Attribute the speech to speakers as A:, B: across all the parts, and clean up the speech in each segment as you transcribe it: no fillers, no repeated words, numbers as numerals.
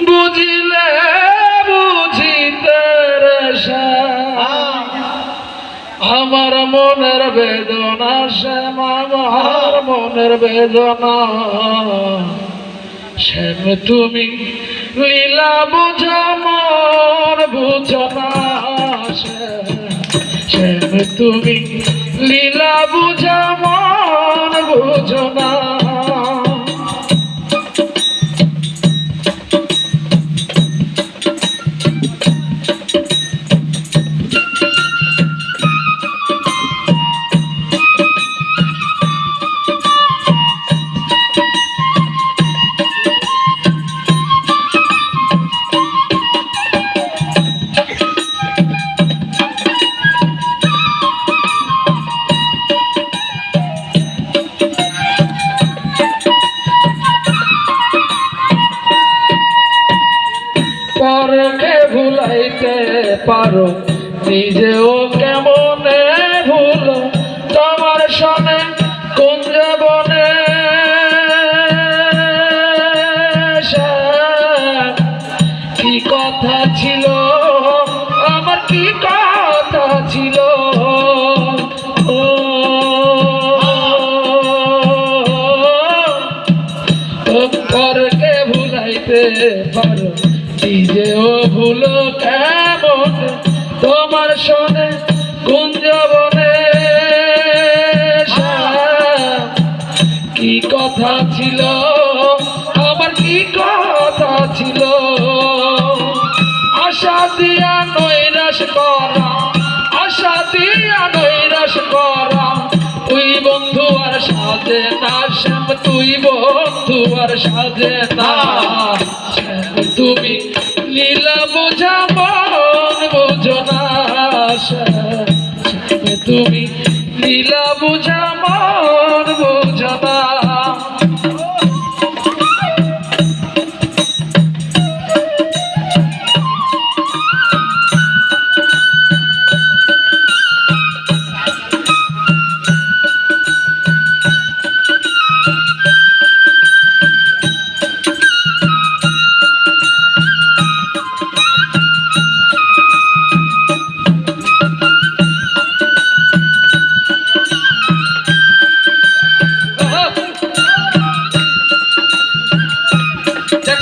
A: বুঝিলে বুঝিতে আমার মনের বেদনা শ্যাম আমার মনের বেদনা শ্যাম তুমি লীলা বুঝো মন বুঝো না শ্যাম তুমি লীলা বুঝো মন বুঝো না পরকে ভুলাইতে পারো নিজেও কেমনে ভুলো তোমার সনে কোন বনে কি কথা ছিল আমার কি কথা ছিল পরকে ভুলাইতে পারো নিজেও ভুলো কেমন তোমার শোনে কুঞ্জ বনে কি কথা ছিল আমার কি কথা ছিল আশা দিয়া নৈরাশ করা আশা দিয়া নৈরাশ করা তুই বন্ধু আর সাজে না শ্যাম তুই বন্ধু আর সাজে না শ্যাম তুমি লীলা বোঝা মন বোঝো না শ্যাম তুমি লীলা বোঝা মন বোঝো না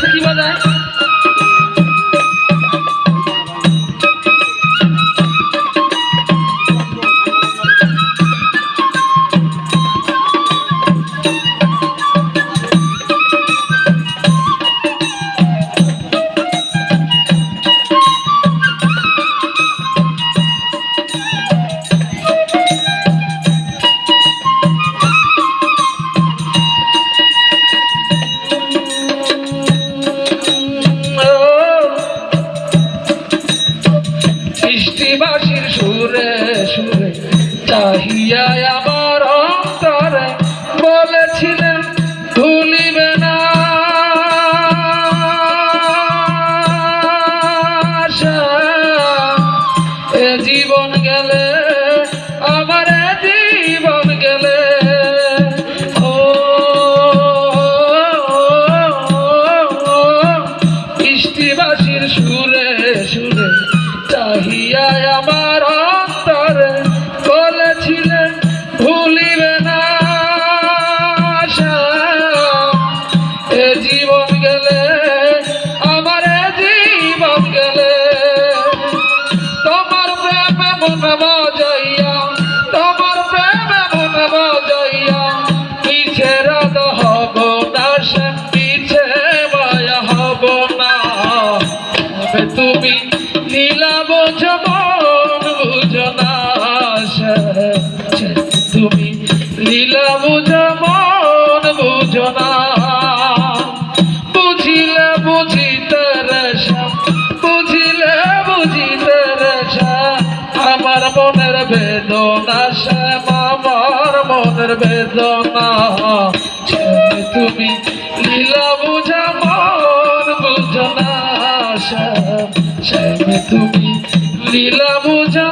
A: কি বাজায় বাঁশির সুরে সুরে চাহিয়া আমার অন্তরে বলেছিলেন ভুলিবে না এ জীবন গেলে আমার জীবন গেলে ও বৃষ্টি বাঁশির সুরে সুরে চাহিয়া আমার অন্তরে বলেছিলেন ভুলিবে না এ জীবন গেলে আমার জীবন গেলে তোমার প্রেমে মন বাজাইয়া তোমার প্রেমে মন বাজাইয়া পিছে রাত হব না শ্যাম পিছে মায়া হব না তুমি লীলা বোঝো মন বুঝো না তুমি লীলা বুঝো মন বুঝো না বুঝিলে বুঝিতে বুঝিলে বুঝিতে আমার মনের বেদনা শ্যাম আমার মনের বেদনা তুমি লীলা বুঝা মন বুঝো না শ্যাম তুমি লীলা বুঝা